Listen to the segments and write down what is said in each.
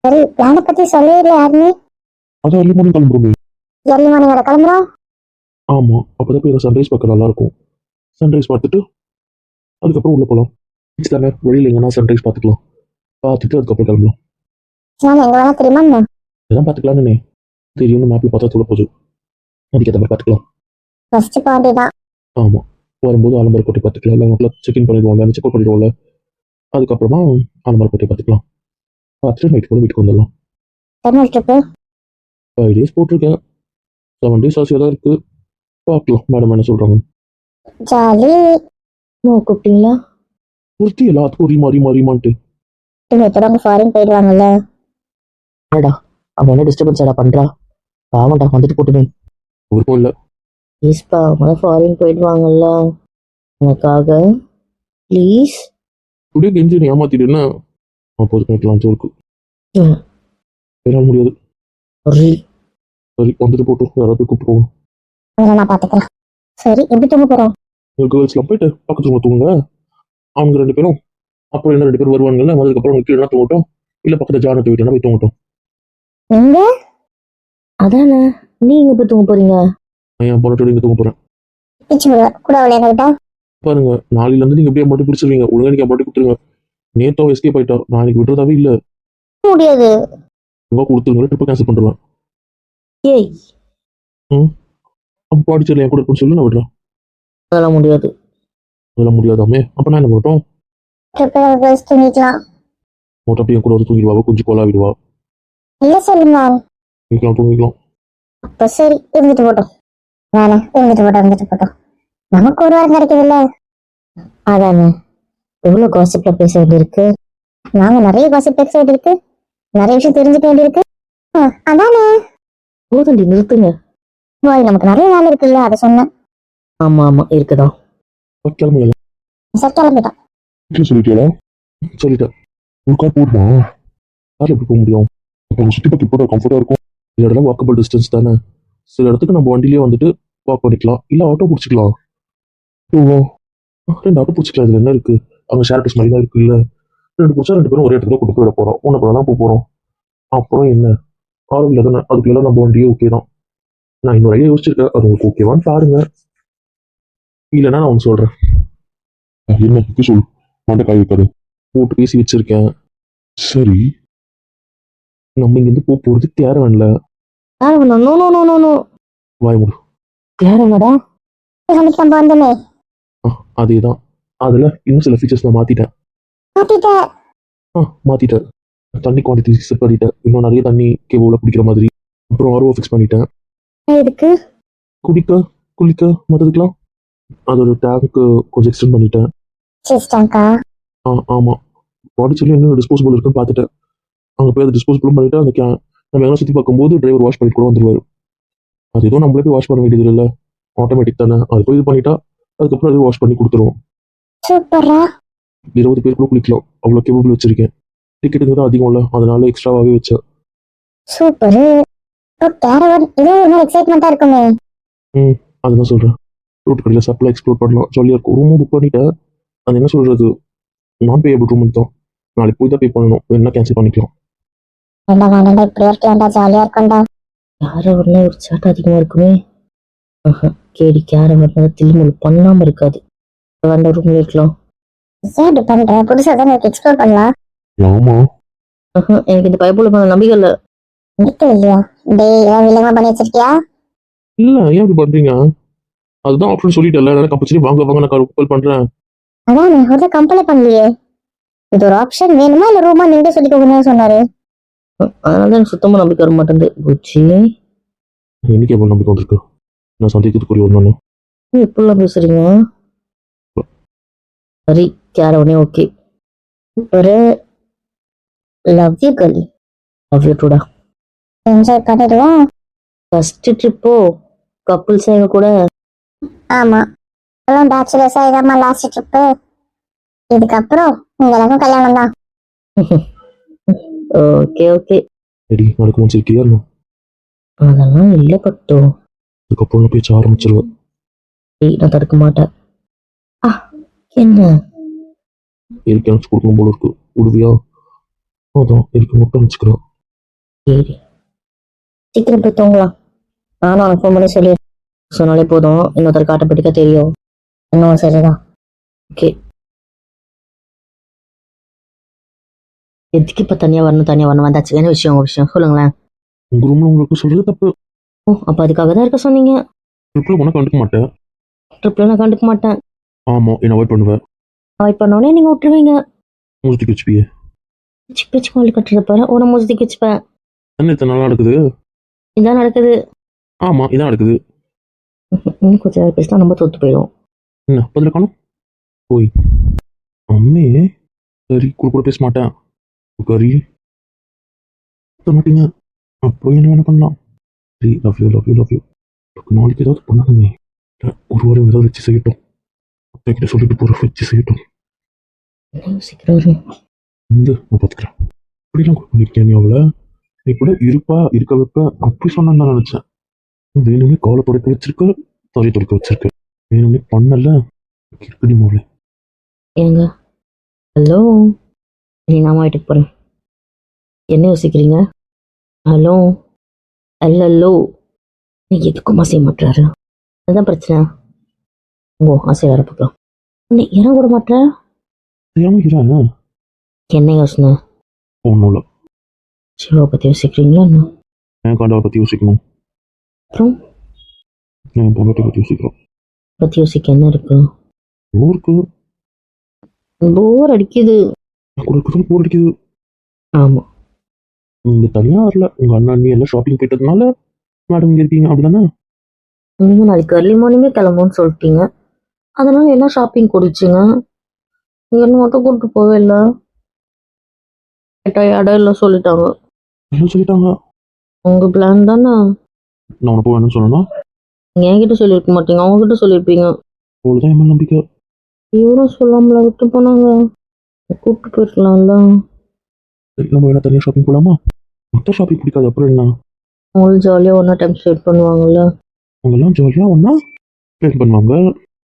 சரி, பிளான பத்தி சொல்லவே இல்லை யாருமே. அதான் early morning கிளம்புறோமே. ஏர்லி மார்னிங்கோட கிளம்புறோம். ஆமா, அப்பதான் போய் சன்ரைஸ் பார்க்க நல்லா இருக்கும். சன்ரைஸ் பார்த்துட்டு அதுக்கப்புறம் உள்ள போகலாம். பீச் தானே, வெளியில எங்கன்னா சன்ரைஸ் பார்த்துக்கலாம். பார்த்துட்டு அதுக்கப்புறம் கிளம்பலாம். நாங்க எங்க வேணா தெரியுமா என்ன? இதெல்லாம் பார்த்துக்கலான்னு தெரியும்னு மேப்ல பார்த்தா சொல்ல போகுது. அதுக்கேற்ற மாதிரி பார்த்துக்கலாம். ஃபர்ஸ்ட் பார்ட்டி தான். ஆமா, வரும்போது ஆலம்பரக்கோட்டை பார்த்துக்கலாம். இல்லை செக்இன் பண்ணிடுவாங்க, செக் அவுட் பண்ணிடுவாங்க. அதுக்கப்புறமா ஆலம்பரக்கோட்டை பார்த்துக்கலாம். பார்த்துட்டு நைட்டு கூட வீட்டுக்கு வந்துடலாம். என்ன ட்ரிப்பு? 5 days போட்டிருக்கேன். 7 days ஆசையாக தான் இருக்கு. பார்க்கலாம் மேடம் என்ன சொல்றாங்க. ஜாலி. கூப்பிட்டீங்களா? ஒருத்தி எல்லாத்துக்கும் ரீமான்ட்டு. இப்பதான் ஃபாரின் போயிடுவாங்கல்ல. அடடா, அவன் என்ன டிஸ்டர்பன்ஸ் ஆடா பண்றா? பாவண்டா, வந்துட்டு போட்டுமே. ஒருக்கும் இல்லை. ப்ளீஸ்ப்பா, அவங்க ஃபாரின் போயிடுவாங்கல்ல, எனக்காக ப்ளீஸ். அப்படியே கெஞ்சி நீ ஏமாத்திடுன்னா அப்போது கேட்கலாம் சோருக்கு. என்னால் முடியாது. சரி சரி, வந்துட்டு போட்டோம். யாராவது கூப்பிடுவோம். அதெல்லாம் நான் பாத்துக்கிறேன். சரி, எப்படி தூங்க போறோம்? கேர்ள்ஸ்லாம் போயிட்டு பக்கத்துல தூங்க. அவங்க 2 பேரும் அப்புறம் என்ன 2 பேரும் வருவாங்கல்ல, அதுக்கப்புறம் அவங்க கீழே தூங்கட்டும். இல்லை பக்கத்துல ஜானத்தை வீட்டுனா போய் தூங்கட்டும். எங்க? அதானே, நீங்க போய் தூங்க போறீங்க? நான் என் பொண்ணோட இங்கே தூங்க போறேன். பிச்சு கூட அவளை எங்ககிட்ட. பாருங்க, நாளையில இருந்து நீங்க எப்படியே மட்டும் பிடிச்சிருவீங்க. ஒழுங்கா நீங்க மட்டும் கொடுத்துருங்க. நேத்தோ எஸ்கேப் ஆயிட்டா. நான் இன்னைக்கு விடுறதாவே இல்லை. முடியாது. ஒழுங்கா கொடுத்துருங்க, ட்ரிப்பை கேன்சல் பண்ணுறேன். ஏய், அப்போ பாடிச்சல என் கூட இருக்குன்னு சொல்லி நான் விடுறேன். அதெல்லாம் முடியாது. அதெல்லாம் முடியாதாமே. அப்ப நான் என்ன பண்ணட்டும்? ட்ரிப்பு தூங்கிக்கலாம். மொட்டை அப்படியே கூட வந்து தூங்கிடுவா, கொஞ்சம் கோலா விடுவா. இல்ல சொல்லுங்க. தூங்கிக்கலாம். அப்ப சரி, இருந்துட்டு போட்டோம். வேணாம், இருந்துட்டு போட்டோம். நமக்கு ஒரு வாரம் கிடைக்குதுல்ல. அதானே, எவ்வளவு காசிப்ல பேச வேண்டியிருக்கு. நாங்க நிறைய காசிப் பேச வேண்டியிருக்கு, நிறைய விஷயம் தெரிஞ்சுக்க வேண்டியிருக்கு. அதானே. போதுண்டி, நிறுத்துங்க. நமக்கு நிறைய வேலை இருக்குல்ல, அதை சொன்னேன். ஆமா ஆமா, இருக்குதான். கிளம்புங்க. சார் கிளம்பிட்டான். வீட்டில் சொல்லிட்டியா? சொல்லிட்டேன். ஒரு கார் போடுமா? காரில் எப்படி போக முடியும்? இப்போ சுற்றி பார்க்க இப்போ கம்ஃபர்ட்டாக இருக்கும். இந்த இடம் வாக்கபிள் டிஸ்டன்ஸ் தானே. சில இடத்துக்கு நம்ம வண்டிலேயே வந்துட்டு வாக் பண்ணிக்கலாம். இல்லை ஆட்டோ பிடிச்சிக்கலாம். ஓ, 2 ஆட்டோ பிடிச்சிக்கலாம். இதில் என்ன இருக்கு? அங்கே ஷேர் பஸ் மாதிரி தான் இருக்கு. இல்லை 2 பிடிச்சா 2 பேரும் ஒரே இடத்துல கூட்டு போயிட போகிறோம். ஒன்று கூட தான் போக போகிறோம். அப்புறம் என்ன, ஆளும் இல்லை தானே. அதுக்குள்ளே நம்ம வண்டியே ஓகே தான். நான் இன்னொரு ஐடியா யோசிச்சிருக்கேன். அது உங்களுக்கு ஓகேவான்னு பாருங்க. இல்லைன்னா நான் ஒன்று சொல்கிறேன். என்ன சொல்லு, மண்டை காய் வைக்காது. போட்டு பேசி வச்சிருக்கேன். சரி, நம்ம இங்கிருந்து போறது கேரவன்ல. வாய் மூடு. யாருங்கடா? வந்தமே அதேதான். அதுல இன்னும் சில ஃபீச்சர்ஸ் நான் மாத்திட்டேன். தண்ணி குவான்டிட்டி செட் பண்ணிட்டேன். இன்னும் நிறைய தண்ணி கேபிள் பிடிக்கிற மாதிரி. அப்புறம் ஆர்ஓ ஃபிக்ஸ் பண்ணிட்டேன். எதுக்கு? குடிக்க குளிக்க மற்றதுக்கெல்லாம். அதோட டேங்க் கொஞ்சம் எக்ஸ்டெண்ட் பண்ணிட்டேன். ஆமா, பாடிச்சலி என்ன டிஸ்போசபிள் இருக்குன்னு பார்த்துட்டேன். அங்கே போய் அதை டிஸ்போசபிளும் பண்ணிட்டு அந்த நம்ம எல்லாம் சுற்றி பார்க்கும்போது டிரைவர் வாஷ் பண்ணிட்டு கூட வந்துருவாரு. அது எதுவும் நம்மளே போய் வாஷ் பண்ண வேண்டியது இல்லை, ஆட்டோமேட்டிக் தானே. அது போய் இது பண்ணிட்டா அதுக்கப்புறம் அது வாஷ் பண்ணி கொடுத்துருவோம். 20 பேர் கூட குளிக்கலாம். அவ்வளோ கேபிள் வச்சிருக்கேன். டிக்கெட்டுங்க தான் அதிகம் இல்லை, அதனால எக்ஸ்ட்ராவாகவே வச்சேன். சூப்பர். எக்ஸைட்மெண்டா இருக்குமே. அதுதான் சொல்றேன். ரூட் கடையில் சப்ளை எக்ஸ்ப்ளோர் பண்ணலாம், ஜாலியாக இருக்கும். ரூமும் புக் பண்ணிட்டேன். அது என்ன சொல்றது, நான் பேயபிள் ரூம் தான். நாளைக்கு போய் தான் பே பண்ணணும். வேணா கேன்சல் பண்ணிக்கலாம். ஜாலியா இருக்கும்டா. கேரவன்ல ஒரு சேட்டை அதிகமா இருக்குமே. கேடி, கேரவன் தில்முள் பண்ணாம இருக்காது. வேண்டாம், ரூம்ல இருக்கலாம். புதுசா தான் எக்ஸ்ப்ளோர் பண்ணலாம். ஆமா, எனக்கு இந்த பைபிள் மேல நம்பிக்கை இல்ல. இல்லையா? வில்லங்கமா பண்ணி வச்சிருக்கியா? இல்ல, ஏன் இப்படி பண்றீங்க? அதுதான் ஆப்ஷன் சொல்லிட்டேன்ல. நான் கம்பல்சரி வாங்க நான் கால் பண்றேன். அதானே, ஒரு கம்பெனி பண்ணலையே. இது ஒரு ஆப்ஷன் வேணுமா இல்ல ரூமா நீங்க சொல்லிக்கோங்கன்னு சொன்னாரு. அதனால எனக்கு சுத்தமா நம்பிக்கை வர மாட்டேங்குது. பூச்சி, இன்னைக்கு எவ்வளவு நம்பிக்கை வந்திருக்கு? நான் சந்தேகத்துக்குரிய ஒண்ணு. எப்படிலாம் பேசுறீங்க? சரி, கேரவனே ஓகே. ஒரு லவ் யூ கலி. லவ் யூ டூடா. என்ஜாய் பண்ணிடுவோம். ஃபர்ஸ்ட் ட்ரிப்போ கப்புள்ஸ் எங்க கூட? ஆமா, பேச்சுலர்ஸா இதாம்மா லாஸ்ட் ட்ரிப்பு. இதுக்கப்புறம் உங்களுக்கும் கல்யாணம் தான். Okay okay. சரி, நாளைக்கு முடிச்சிருக்கியா? அதெல்லாம் இல்லை பட்டோ. அதுக்கப்புறம் நான் பேச்ச ஆரம்பிச்சிருவேன். நான் தடுக்க மாட்டேன். என்ன எனக்கு கொடுக்கணும் போல இருக்கு. விடுவியா? அதான் இருக்கு மட்டும் வச்சுக்கிறோம். சரி, சீக்கிரம் போய் தூங்கலாம். நானும் அவனுக்கு ஃபோன் பண்ணி சொல்லி சொன்னாலே போதும், இன்னொருத்தர் காட்டப்பட்டிக்க தெரியும். இன்னும் சரிதான். ஓகே. எதுக்கு இப்போ தனியாக வரணும் வந்தாச்சு. என்ன விஷயம் உங்கள் விஷயம் சொல்லுங்களேன். உங்க ரூம்ல உங்களுக்கு சொல்றது தப்பு. ஓ, அப்போ அதுக்காக தான் இருக்க சொன்னீங்க. ட்ரிப்ல உனக்கு கண்டுக்க மாட்டேன். ட்ரிப்பில் நான் கண்டுக்க மாட்டேன். ஆமா, என்ன அவாய்ட் பண்ணுவேன். அவாய்ட் பண்ணோடனே நீங்கள் விட்டுருவீங்க. மூஞ்சிக்கு வச்சுப்பியே. பிச்சு பிச்சு கோழி கட்டுறப்ப உன மூஞ்சி வச்சுப்பேன். என்ன இத்தனை நாளா நடக்குது? இதான் நடக்குது. ஆமா, இதான் நடக்குது. இன்னும் கொஞ்சம் நேரம் பேசினா நம்ம தோத்து போயிடும். என்ன பதில காணும்? போய் அம்மே. சரி, கூட பேச மாட்டேன். கறி தர மாட்டீங்க. அப்போ என்ன வேணா பண்ணலாம். சரி, love you love you love you. நாளைக்கு ஏதாவது பண்ணாலுமே ஒரு வாரம் ஏதாவது வச்சு செய்யட்டும். அப்பா கிட்ட சொல்லிட்டு போற வச்சு செய்யட்டும். என்ன யோசிக்கிறாரு? நான் பார்த்துக்கிறேன். இப்படிலாம் கூட பண்ணிருக்கேன். நீ அவளை நீ கூட இருக்க வைப்ப அப்படி சொன்னான்னு நான் நினைச்சேன். வேணும்னே காலை துடைக்க வச்சிருக்க, தரையை துடைக்க வச்சிருக்க. வேணும்னே பண்ணல. இருக்குடி மோளே. ஏங்க, ஹலோ, நீ நான் வீட்டுக்கு போகிறேன். என்ன யோசிக்கிறீங்க? ஹலோ அல்லோ, நீ எதுக்கும் அசைய மாட்டுறாரு. அதுதான் பிரச்சனை. ஓ, அசை வர பார்க்கலாம். நீ ஏன் கூட மாட்டுற? தெரியாம இருக்கிறேன். என்ன யோசனை? ஒன்றும் இல்லை. சிவா பற்றி யோசிக்கிறீங்களா என்ன? என் காண்டாவை பற்றி யோசிக்கணும். அப்புறம் என் பொண்டாட்டி பற்றி யோசிக்கிறோம். பற்றி யோசிக்க என்ன இருக்கு? ஊருக்கு போர் அடிக்குது. கூட இருக்கிறது போர் அடிக்குது. ஆமாம், நீங்க தனியா வரல, உங்க அண்ணா நீ எல்லாம் ஷாப்பிங் போயிட்டதுனால மேடம் இங்க இருக்கீங்க, அப்படிதானே? நீங்கள் நாளைக்கு அர்லி மார்னிங்கே கிளம்புன்னு சொல்லிட்டீங்க. அதனால என்ன ஷாப்பிங் குடிச்சிங்க? என்ன மட்டும் கூப்பிட்டு போவே இல்லை. கேட்டால் இடம் இல்லை சொல்லிட்டாங்க. என்ன சொல்லிட்டாங்க? உங்கள் பிளான் தானே. நான் உனக்கு வேணும்னு சொன்னா நீங்கள் என்கிட்ட சொல்லியிருக்க மாட்டீங்க, அவங்ககிட்ட சொல்லியிருப்பீங்க. அவ்வளோதான் என் மேல நம்பிக்கை. இவரும் சொல்லாமல விட்டு போனாங்க. கூப்பிட்டு போயிருக்கலாம்ல. சரி, நம்ம வேணா தனியாக ஷாப்பிங் போகலாமா? மொத்தம் ஷாப்பிங் பிடிக்காது, அப்புறம் என்ன? அவங்களும் ஜாலியாக ஒன்றா டைம் ஸ்பெண்ட் பண்ணுவாங்கல்ல. அவங்கெல்லாம் ஜாலியாக ஒன்றா ப்ளேன் பண்ணுவாங்க.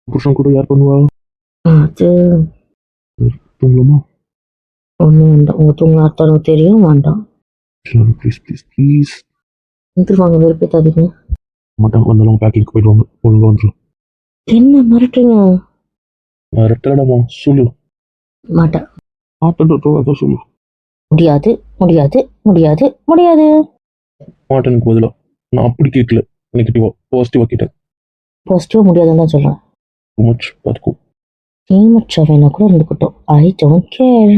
புருஷன் கூட யார் பண்ணுவா? அது தூங்கலாமா? ஒன்றும் வேண்டாம். உங்கள் தூங்க அர்த்தம் தெரியும் வேண்டாம். Please please please. வந்துருவாங்க, வெறுப்பேத்தாதீங்க. மாட்டாங்க, வந்தாலும் பேக்கிங் போயிடுவாங்க. ஒழுங்காக வந்துடும். என்ன மிரட்டுறீங்க? ரெட்டடாமா சொல்லு. மாட்டேன். அதான் சொல்லு. முடியாது முடியாது முடியாது முடியாது. மாட்டனுக்கு பதிலாக நான் அப்படி கேட்கல, நெகட்டிவா பாசிட்டிவாக கேட்டேன். பாசிட்டிவாக முடியாதுன்னு தான் சொல்கிறேன். மச் பார்த்துக்கோ. நீமற்ற வேணா கூட இருந்துக்கிட்டோம். I don't care.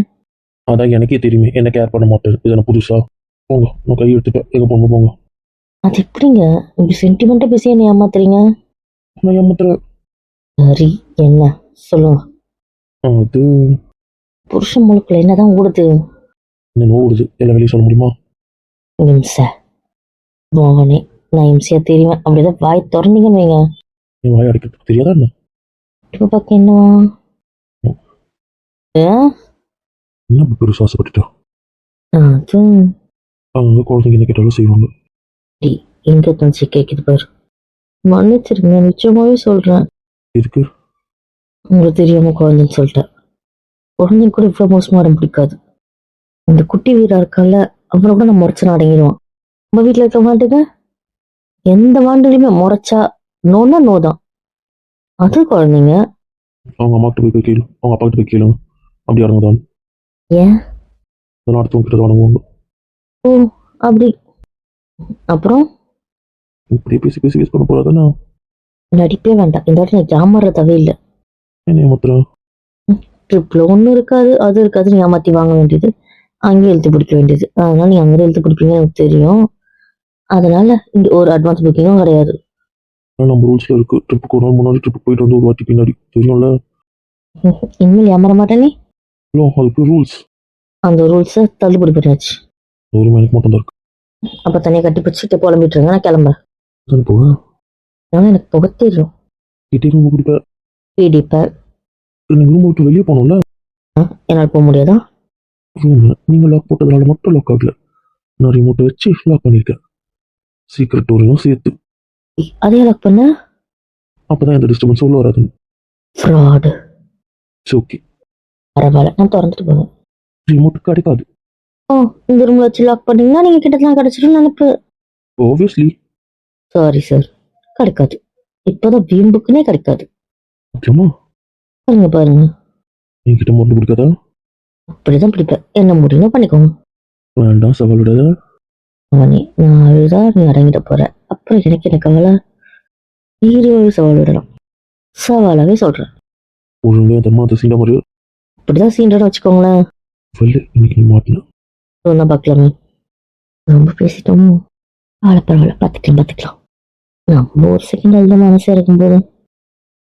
அதான் எனக்கே தெரியுமே, என்ன கேர் பண்ண மாட்டேன். இதை நான் புதுசா போங்க, நான் கை எடுத்துட்டேன். எங்க போங்க போங்க. அது எப்படிங்க இப்படி சென்டிமெண்ட்டாக பேசி என்ன ஏமாத்துறீங்க? நான் ஏமாத்துறேன். சரி, என்ன சொல்லுங்க. அது புருஷன் முழுக்கில் என்னதான் ஓடுது? என்ன ஓடுது, எல்லா வேலையும் சொல்ல முடியுமா? இம்சை மோகனே, நான் இம்சையாக தெரியுவேன். அப்படிதான் வாய் திறந்தீங்கன்னு வைங்க. என் வாய் அடைக்கிறதுக்கு தெரியாதா என்ன? இப்போ பார்க்க என்னவா? என்ன அப்படி பெருசு ஆசைப்பட்டுட்டா? அது அவங்க குழந்தைங்க என்ன கேட்டாலும் செய்வாங்க. எங்க தனிச்சு கேட்குது பாரு. மன்னிச்சிருங்க, நிச்சயமாவே சொல்றேன். இருக்கு. உங்களுக்கு தெரியாம குழந்தைன்னு சொல்லிட்டேன். குழந்தைங்க கூட இவ்வளவு மோசமா வர பிடிக்காது. அந்த குட்டி வீரா இருக்கால, அப்புறம் கூட நம்ம முறைச்சு அடங்கிடுவான். நம்ம வீட்டுல இருக்க மாட்டுங்க, எந்த வாண்டுலையுமே முறைச்சா நோன்னா நோ தான். அது குழந்தைங்க. அவங்க அம்மா கிட்ட போய் கேளு, அவங்க அப்பா கிட்ட போய் கேளுங்க. அப்படி இறங்குதான். ஏன்? அதெல்லாம் அடுத்தவங்க கிட்ட வணங்குவாங்க. ஓ, அப்படி. அப்புறம் இப்படியே பேசி பேசி வேஸ்ட் பண்ண போறாதானே? நடிப்பே வேண்டாம். இந்த வாட்டி எனக்கு ஏமாறுறதாவே இல்லை. என்ன ஏமாத்துறேன்? ட்ரிப்ல ஒன்றும் இருக்காது, அது இருக்காது. நீ ஏமாத்தி வாங்க வேண்டியது, அங்கேயே எழுத்து பிடிக்க வேண்டியது. அதனால நீ அங்கே எழுத்து பிடிப்பீங்கன்னு எனக்கு தெரியும். அதனால இங்க ஒரு அட்வான்ஸ் புக்கிங்கும் கிடையாது. நம்ம ரூல்ஸ்ல இருக்கு. ட்ரிப்புக்கு ஒரு நாள் முன்னாடி ட்ரிப்பு போயிட்டு வந்து ஒரு வாட்டி பின்னாடி தெரியும்ல. இனிமேல் ஏமாற மாட்டேனே. அதுக்கு ரூல்ஸ். அந்த ரூல்ஸை தள்ளுபடி பண்ணியாச்சு. ஒரு மணிக்கு மட்டும் தான் இருக்கு. அப்போ தனியாக கட்டி பிடிச்சிட்டு புலம்பிட்டுருங்க, நான் கிளம்புறேன். தானே போக அதனால எனக்கு புகை தெரியும். கிட்டே ரூம் குடிப்பேன். பீடிப்பேன். நீங்க ரூம் விட்டு வெளியே போனோம்ல, என்னால் போக முடியாதா? ரூம் நீங்க லாக் போட்டதுனால மட்டும் லாக் ஆகல. நான் ரிமோட்டை வச்சு லாக் பண்ணிருக்கேன், சீக்கிரட் டோரையும் சேர்த்து. அதே லாக் பண்ண. அப்பதான் எந்த டிஸ்டர்பன்ஸும் உள்ள வராது. ஃப்ராடு. ஓகே, பரவாயில்ல, நான் திறந்துட்டு போவேன். ரிமோட் கிடைக்காது. ஓ, இந்த ரூம்ல வச்சு லாக் பண்ணீங்கன்னா நீங்க கிட்டத்தட்ட கிடைச்சிடும் நினைப்பு. ஆப்வியஸ்லி. சாரி சார், கிடைக்காது. இப்போதான் வீம்புக்குனே கிடைக்காது. ஓகேம்மா. பாருங்க பாருங்க, என்கிட்ட மருந்து பிடிக்காதா? அப்படிதான் பிடிப்பேன். என்ன முடியுமோ பண்ணிக்கோங்க. வேண்டாம், சவால் விடாத. அவனே, நான் அழுதா நீ அடங்கிட போற. அப்புறம் எனக்கு என்ன கவலை? ஈரோடு சவால் விடலாம். சவாலாவே சொல்றேன். ஒழுங்காக தம்மா அதை சீண்டா மாதிரி அப்படிதான் சீன்றன்னு வச்சுக்கோங்களேன். சொல்லு. இன்னைக்கு நீ மாட்டினா சொன்னா பார்க்கலாமே. ரொம்ப பேசிட்டோமோ? பரவாயில்ல, பார்த்துக்கலாம். நம்ம ஒரு செகண்ட் அழுத மனசு இருக்கும்போது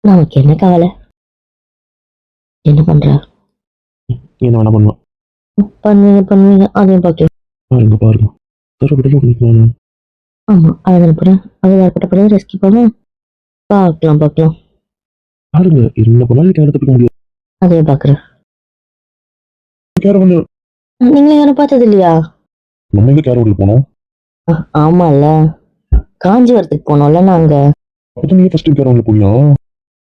நமக்கு என்ன கவலை? என்ன பண்ற? என்ன வேணா பண்ணுவேன். பண்ணுவீங்க, அதையும் பார்க்கலாம். பாருங்க தர விடல உங்களுக்கு நான். ஆமா, அழகு அனுப்புறேன். அது ஏற்பட்ட பிறகு ரெஸ்கி பண்ண பார்க்கலாம். பாருங்க, என்ன பண்ணாலும் கேர தப்பிக்க முடியாது. அதையும் பார்க்குறேன். கேர பண்ணு. நீங்களும் யாரும் பார்த்தது இல்லையா? நம்ம எங்க கேர விடல போனோம்? ஆமால, காஞ்சிபுரத்துக்கு போனோம்ல நாங்க. அப்போ நீ ஃபர்ஸ்ட் கேர விடல போனியா?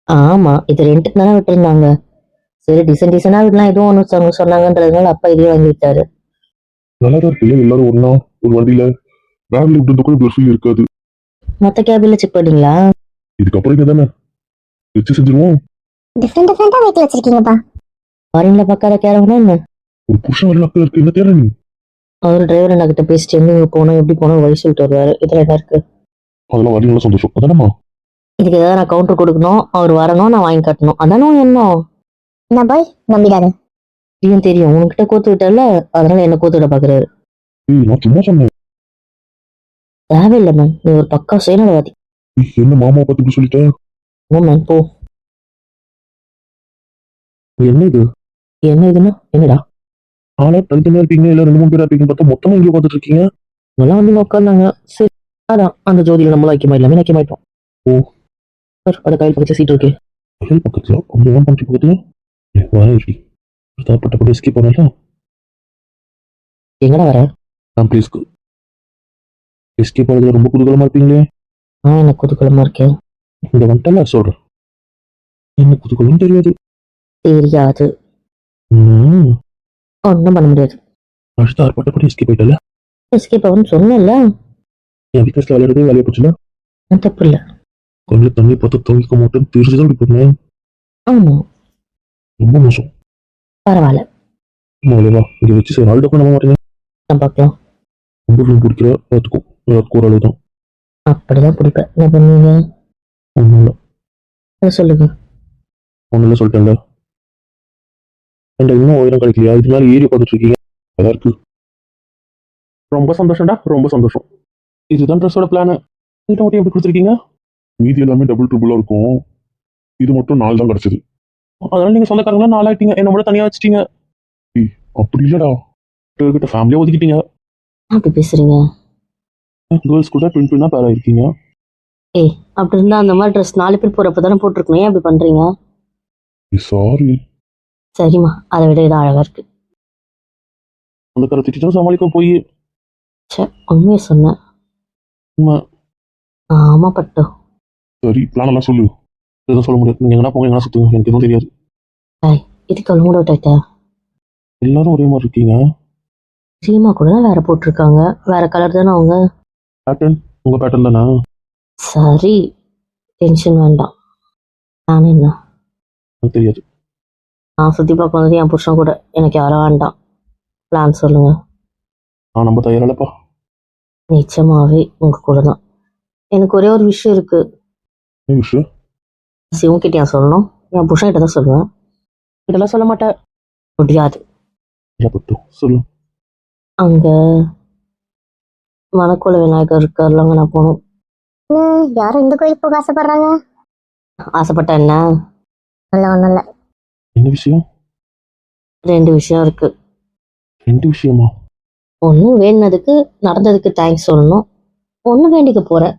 ஆமா, இது ரெண்டுக்கு தானே விட்டுருந்தாங்க. சரி, டிசைனா விடலாம், எதுவும் ஒன்று சொன்னாங்கன்றதுனால அப்பா இதையும் வாங்கி விட்டாரு. நல்லா தான் இருக்கு. எல்லாரும் ஒண்ணா ஒரு வண்டியில பேக்ல விட்டு கூட ஒரு ஃபீல் இருக்காது. மற்ற கேபின்ல செக் பண்ணீங்களா? இதுக்கப்புறம் இங்க தானே வச்சு செஞ்சிருவோம். டிஃப்ரெண்டா வெஹிக்கிள் வச்சிருக்கீங்கப்பா. ஃபாரின்ல பார்க்காத கேரவனா என்ன? ஒரு புருஷன் வரல அக்கா இருக்கு. என்ன தேவை நீ? அவர் டிரைவர் என்ன கிட்ட பேசிட்டு எங்க போனோம் எப்படி போனோம் வழி சொல்லிட்டு வருவாரு. இதுல என்ன இருக்கு? அதெல்லாம் வரலாம் சந்தோஷம் அதானம்மா. இதுக்கு ஏதாவது நான் கவுண்டர் கொடுக்கணும், அவர் வரணும், நான் வாங்கி கட்டணும். அதானே என்ன? என்ன பாய், நம்பிடாத. தெரியும் உன்கிட்ட கோத்து விட்டல, அதனால என்ன கோத்து விட பாக்குறாரு. நான் சும்மா சொன்னேன். தேவையில்லை மேம், நீ ஒரு பக்கா சுயநலவாதி. என்ன மாமாவை பத்தி இப்படி சொல்லிட்டேன்? மேம் போ. என்ன இது? என்ன இதுன்னா என்னடா? ஆளா தனித்தனியா இருப்பீங்க, இல்ல 2 3 பேரா இருப்பீங்க பார்த்தா மொத்தமா இங்கே உட்காந்துட்டு இருக்கீங்க. இதெல்லாம் வந்து உட்காந்தாங்க. சரி, அதான் அந்த ஜோதியில நம்மளும் ஐக்கியமா இல்லாம ஐக்கியமாயிட்டோம். ஓ சார், அந்த கையில் பக்கத்துல சீட் இருக்கு. பக்கத்துல பக்கத்துல அந்த ஏன் பண்ற பக்கத்துல வாரி தாப்பட்ட எஸ்கேப் பண்ணல. எங்கடா வர? நான் பிளேஸ்க்கு எஸ்கேப் ஆகுதுல ரொம்ப குதூகலமா இருப்பீங்களே. நான் என்ன குதூகலமா இருக்கேன்? இந்த வந்துட்டல சொல்றேன். என்ன குதூகலம் தெரியாது. தெரியாது. ஒன்றும் பண்ண முடியாது. அடுத்த ஆர்ப்பாட்டப்படி எஸ்கேப் ஆயிட்டல. எஸ்கேப் ஆகுன்னு சொன்னேன்ல. என் வீக்கஸ்ல விளையாடுறது வேலையை போச்சுல. தப்பு இல்லை. கொஞ்சம் தண்ணி பார்த்து துவைக்க மாட்டேன்னு தெரிஞ்சுதான் இப்படி பண்ணேன். ஆமா, ரொம்ப மோசம். பரவாயில்ல, வா இங்க வச்சு சார் ஆள் டக்கு நம்ப மாட்டேங்க. நான் பார்க்கலாம். ரொம்ப ஃபிலிம் பிடிக்கிற பார்த்துக்கும். எல்லாத்துக்கும் ஒரு அளவு தான். அப்படிதான் பிடிப்பேன். என்ன பண்ணுவீங்க? ஒன்றும் இல்லை. அதை சொல்லுங்க. ஒன்றும் இல்லை சொல்லிட்டேன்ல. இன்னும் உயரம் கிடைக்கலையா? இது மேலே ஏறி உட்காந்துட்டு இருக்கீங்க. அதான் இருக்கு. ரொம்ப சந்தோஷம்டா, ரொம்ப சந்தோஷம். இதுதான் ட்ரெஸ்ஸோட பிளானு. நீட்ட மட்டும் எப்படி கொடுத்துருக்கீங்க? மீதி எல்லாமே டபுள் ட்ரிபிளா இருக்கும். இது மட்டும் 4 தான் கிடைச்சது. அதனால நீங்க சொந்தக்காரங்களா 4 ஆயிட்டீங்க. என்ன மட்டும் தனியா வச்சிட்டீங்க. அப்படி இல்லடா, கிட்ட ஃபேமிலியா ஒதுக்கிட்டீங்க. அப்படி பேசுறீங்க? கேர்ள்ஸ் கூட ட்வின் தான் பேர் ஆயிருக்கீங்க. ஏய், அப்படி இருந்தா அந்த மாதிரி ட்ரெஸ் 4 பேர் போறப்ப தானே போட்டிருக்கணும். ஏன் அப்படி பண்றீங்க? சாரி. சரிம்மா, அதை விட இது அழகா இருக்கு. அந்த கரை திட்டம் சமாளிக்க போய் சே, உண்மையை சொன்னேன். ஆமா பட்டு. சரி, பிளான் எல்லாம் சொல்லு. எதுவும் சொல்ல முடியாது. நீங்க எங்கன்னா போங்க, எங்கன்னா சுத்துங்க, எனக்கு எதுவும் தெரியாது. இதுக்கு அவ்வளோ மூட விட்டாயிட்ட. எல்லாரும் ஒரே மாதிரி இருக்கீங்க. சீமா கூட தான் வேற போட்டிருக்காங்க. வேற கலர் தானே அவங்க. பேட்டர்ன் உங்க பேட்டர்ன் தானே? சரி, டென்ஷன் வேண்டாம். நான் என்ன, எனக்கு தெரியாது. நான் சுத்தி பார்க்க வந்தது என் புருஷன் கூட. எனக்கு யாரும் வேண்டாம். பிளான் சொல்லுங்க. நான் நம்ம தயாரில்லப்பா. நிச்சயமாவே உங்க கூட தான். எனக்கு ஒரே ஒரு விஷயம் இருக்கு. என்ன விஷயம்? சிவன் கிட்ட ஏன் சொல்லணும்? என் புருஷன் கிட்ட தான் சொல்லுவேன். இதெல்லாம் சொல்ல மாட்டேன். முடியாது. பட்டு சொல்லு. அங்க மணக்குள விநாயகர் இருக்காருலங்க, நான் போகணும். யாரும் இந்த கோயிலுக்கு போக ஆசைப்படுறாங்க? ஆசைப்பட்ட என்ன? ஒன்றும் இல்லை. என்ன விஷயம்? 2 விஷயம் இருக்கு. 2 விஷயமா? ஒன்று வேண்டினதுக்கு நடந்ததுக்கு தேங்க்ஸ் சொல்லணும். ஒன்று வேண்டிக்க போறேன்,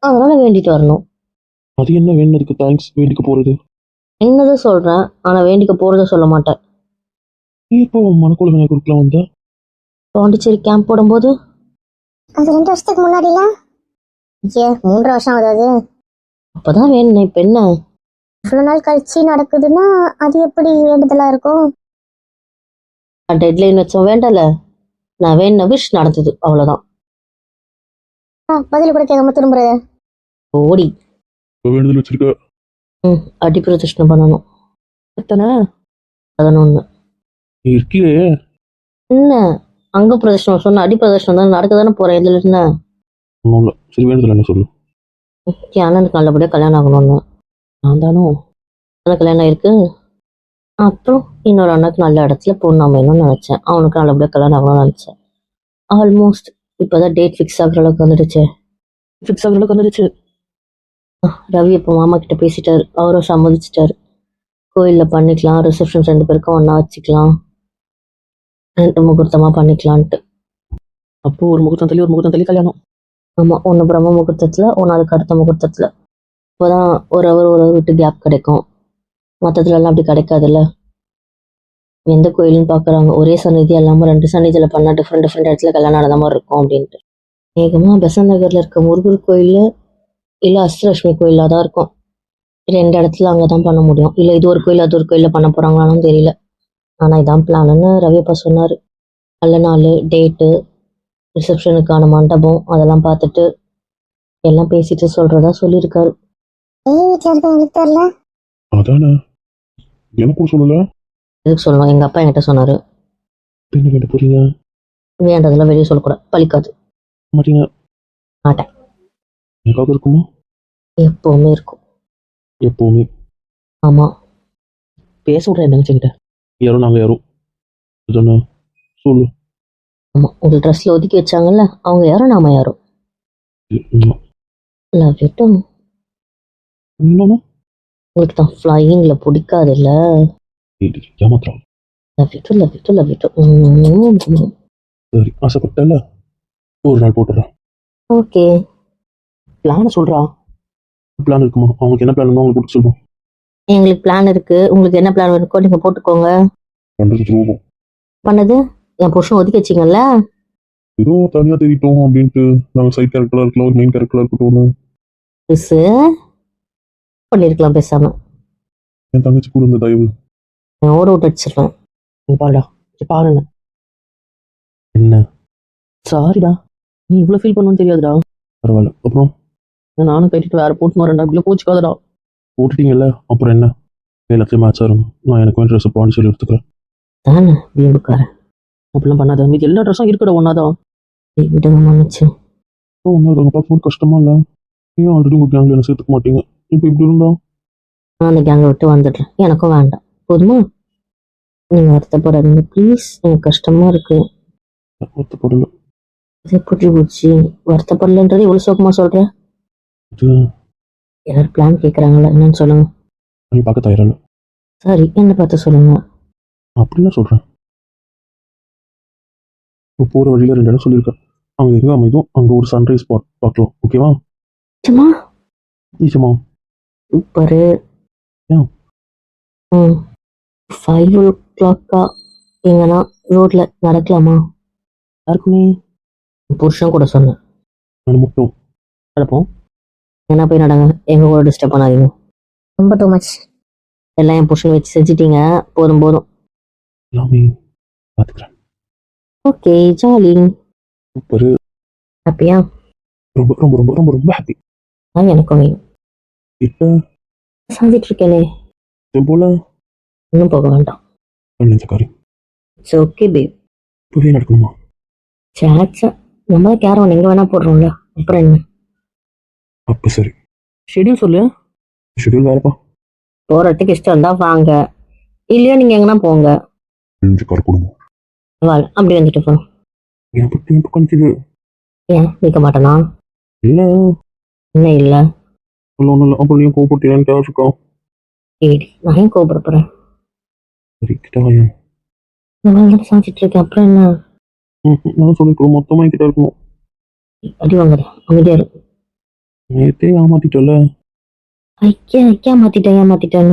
அதனால வேண்டிட்டு வரணும். அது என்ன வேணுனதுக்கு தேங்க்ஸ் வேண்டிக்க போறது? என்னதான் சொல்றேன், ஆனா வேண்டிக்க போறத சொல்ல மாட்டேன். நீ இப்போ மணக்கோல விநாயகருக்குலாம் வந்த? பாண்டிச்சேரி கேம்ப் போடும்போது. அது 2 வருஷத்துக்கு முன்னாடில. 3 வருஷம் ஆகுது. அப்பதான் வேணும். இப்ப என்ன? இவ்வளவு நாள் கழிச்சு நடக்குதுன்னா அது எப்படி வேண்டுதலா இருக்கும்? டெட்லைன் வச்சோம் வேண்டல. நான் வேண விஷ் நடந்தது அவ்வளவுதான். பதில் கூட கேட்காம திரும்புற. ஓடி. இப்போ வேண்டுதல் வச்சிருக்க. அடி பிரதிஷ்டை பண்ணணும். எத்தனை? 11. நீ இருக்கியே. என்ன அங்க பிரதர்ஷனம் சொன்ன, அடி பிரதர்ஷனம் தான் நடக்க தானே போறேன். இதுல என்ன ஒன்றும் இல்லை. சரி வேண்டுதல் என்ன சொல்லு. என் அண்ணனுக்கு நல்லபடியா கல்யாணம் ஆகணும்னு. நான் தானும் கல்யாணம் ஆயிருக்கு. அப்புறம் இன்னொரு அண்ணனுக்கு நல்ல இடத்துல பொண்ணு அமையணும்னு நினைச்சேன். அவனுக்கு நல்லபடியா கல்யாணம் ஆகணும்னு நினைச்சேன். ஆல்மோஸ்ட் இப்பதான் டேட் ஃபிக்ஸ் ஆகுற அளவுக்கு வந்துடுச்சு. ரவி இப்போ மாமா கிட்ட பேசிட்டாரு. அவரும் சம்மதிச்சிட்டாரு. கோயில்ல பண்ணிக்கலாம், ரிசப்ஷன் 2 பேருக்கும் ஒண்ணா வச்சுக்கலாம், 2 முகூர்த்தமா பண்ணிக்கலான்ட்டு. அப்போ ஒரு முகூர்த்தம் தள்ளி ஒரு முகூர்த்தம் தள்ளி கல்யாணம். ஆமா, ஒன்று பிரம்ம முகூர்த்தத்துல, ஒன்று அதுக்கு அடுத்த முகூர்த்தத்துல. இப்போதான் ஒரு அவர் விட்டு கேப் கிடைக்கும். மற்றதுல எல்லாம் அப்படி கிடைக்காதுல்ல. எந்த கோயில்னு பாக்குறாங்க, ஒரே சந்நிதி இல்லாம 2 சந்நிதியில பண்ணா டிஃப்ரெண்ட் இடத்துல கல்யாணம் நடந்த மாதிரி இருக்கும் அப்படின்ட்டு. வேகமா பெசன்ட் நகர்ல இருக்க முருகர் கோயில்ல இல்ல அஷ்டலட்சுமி கோயிலா தான் இருக்கும். 2 இடத்துல அங்கதான் பண்ண முடியும். இல்ல இது ஒரு கோயில் அது ஒரு கோயில்ல பண்ண போறாங்களான்னு தெரியல. ஆனா இதான் பிளான்னு ரவியப்பா சொன்னாரு. நல்ல நாள், டேட்டு, ரிசப்ஷனுக்கான மண்டபம் அதெல்லாம் பார்த்துட்டு எல்லாம் பேசிட்டு சொல்றதா சொல்லியிருக்காரு. வீட்டுல இருக்கவங்களுக்கு தெரியல. அதானே எனக்கும் சொல்லல. எதுக்கு சொல்லணும்? எங்க அப்பா என்கிட்ட சொன்னாரு. என்ன கேட்ட புரியல. வேண்டதெல்லாம் வெளியே சொல்லக்கூடாது, பழிக்காது. மாட்டீங்க. மாட்டேன். எனக்காக இருக்குமா? எப்பவுமே இருக்கும். எப்பவுமே. ஆமா. பேச விட்ற என் தங்கச்சிக்கிட்ட. யாரும் நாங்கள் யாரும் அதானே சொல்லு. ஆமா, உங்க ட்ரெஸ்ல ஒதுக்கி வச்சாங்கல்ல, அவங்க யாரும் நாம யாரும். Love you too. இன்னொன்னு உங்களுக்கு தான் ஃப்ளையிங்ல பிடிக்காது இல்ல. ஏமாத்திரம். Love you too, love you too, love you too. சரி ஆசைப்பட்டல ஒரு நாள் போட்டுறேன். ஓகே. பிளான சொல்றா. பிளான் இருக்குமா? அவங்களுக்கு என்ன பிளான் அவங்களுக்கு கொடுத்து சொல்லுவோம். எங்களுக்கு பிளான் இருக்கு. உங்களுக்கு என்ன பிளான் இருக்கோ நீங்க போட்டுக்கோங்க. பண்ணுறது ரூபம் பண்ணது என் புருஷன் ஒதுக்கி வச்சிங்கல்ல. ஏதோ தனியாக தெரிவிட்டோம் அப்படின்ட்டு நாங்கள் சைட் கேரக்டராக இருக்கலாம், ஒரு மெயின் கேரக்டராக இருக்கட்டும். புதுசு பண்ணிருக்கலாம் பேசாம. என் தங்கச்சி கூட இருந்த தயவு நான் ஓட விட்டு அடிச்சிருவேன். நீ பாருடா, பாருங்க. என்ன? சாரிடா, நீ இவ்வளவு ஃபீல் பண்ணுன்னு தெரியாதுடா. பரவாயில்ல. அப்புறம் நானும் கட்டிட்டு வேற போட்டுன்னு வரேன்டா. இப்படி போச்சுக்காதடா. போட்டுட்டீங்கல்ல, அப்புறம் என்ன? எல்லாத்தையும் மேட்சாக இருங்க. நான் எனக்கு வேண்டிய ட்ரெஸ் பாண்டிச்சேரி எடுத்துக்கிறேன். தானே வீம்புக்காரன். அப்படிலாம் பண்ணாத. மீதி எல்லா ட்ரெஸ்ஸும் இருக்கட ஒன்னாதான். விடுங்க மன்னிச்சு. ஒன்றும் இருக்காங்க பார்க்கும்போது கஷ்டமா இல்லை? ஏன் ஆல்ரெடி உங்கள் கேங்கில் என்ன சேர்த்துக்க மாட்டீங்க? இப்போ இப்படி இருந்தா நான் அந்த கேங்கை விட்டு வந்துடுறேன். எனக்கும் வேண்டாம். போதுமா? நீங்க வருத்தப்படாதீங்க ப்ளீஸ். எனக்கு கஷ்டமா இருக்கு. வருத்தப்படலை. இது புடி போச்சு. வருத்தப்படலன்றது இவ்வளவு சோகமா சொல்றேன். இது எல்லாரும் பிளான் கேட்குறாங்களா என்னன்னு சொல்லுங்க. நீ பார்க்க தயாரில்லை. சரி, என்ன பார்த்து சொல்லுங்க. அப்படின்னா சொல்கிறேன். இப்போ போகிற வழியில் 2 இடம் சொல்லியிருக்கேன். அங்கே எங்கே அமைதும் அங்கே ஒரு சன்ரைஸ் ஸ்பாட் பார்க்கலாம். ஓகேவா? சும்மா நிச்சயமா. சூப்பரு. ஏன்? 5 o'clock எங்கன்னா ரோட்ல நடக்கலாமா? யாருக்குமே என் புருஷன் கூட சொன்னேன். நான் மட்டும் நடப்போம். என்ன போய் நடங்க, எங்க கூட டிஸ்டர்ப் பண்ணாதீங்க. ரொம்ப டூ மச். எல்லாம் என் புருஷன் வச்சு செஞ்சிட்டீங்க. போதும் போதும். எல்லாமே பார்த்துக்கிறேன். Okay, jolly. சூப்பர். ஹாப்பியா? ரொம்ப ரொம்ப ரொம்ப ரொம்ப ரொம்ப ஹாப்பி. எனக்கும் வேணும். இப்போ சாதிட்டு இருக்கேனே. போல இன்னும் போக வேண்டாம். நெஞ்சக்காரி இட்ஸ் ஓகே பேப். இப்போவே நடக்கணுமா? சாச்சா, நம்ம தான் கேரவன் எங்க வேணா போடுறோம்ல, அப்புறம் என்ன? அப்போ சரி. ஷெட்யூல் சொல்லு. ஷெட்யூல் வேறப்பா. போறதுக்கு இஷ்டம் இருந்தா வாங்க, இல்லையா நீங்க எங்கன்னா போங்க. நெஞ்சக்கார குடும்பம். அப்படி வந்துட்டு போறோம். என் பற்றி இப்போ கணிக்குது. ஏன் நிற்க மாட்டேனா? இல்லை என்ன இல்ல? ஒன்றும் இல்லை. அப்புறம் நீ கோபப்பட்டேன்னு கேட்டிருக்கோம். ஏடி, நான் ஏன் கோபப்பட போறேன்? சரி கிட்டாயன். நான் சாதிட்டு இருக்கேன், அப்புறம் என்ன? நான் சொல்லிருக்கோம் மொத்தமாக கிட்ட இருக்கணும். அடி வாங்குற, அமைதியா இருக்கு. நேற்றே ஏமாத்திட்டல. ஐக்கியா மாத்திட்டேன்.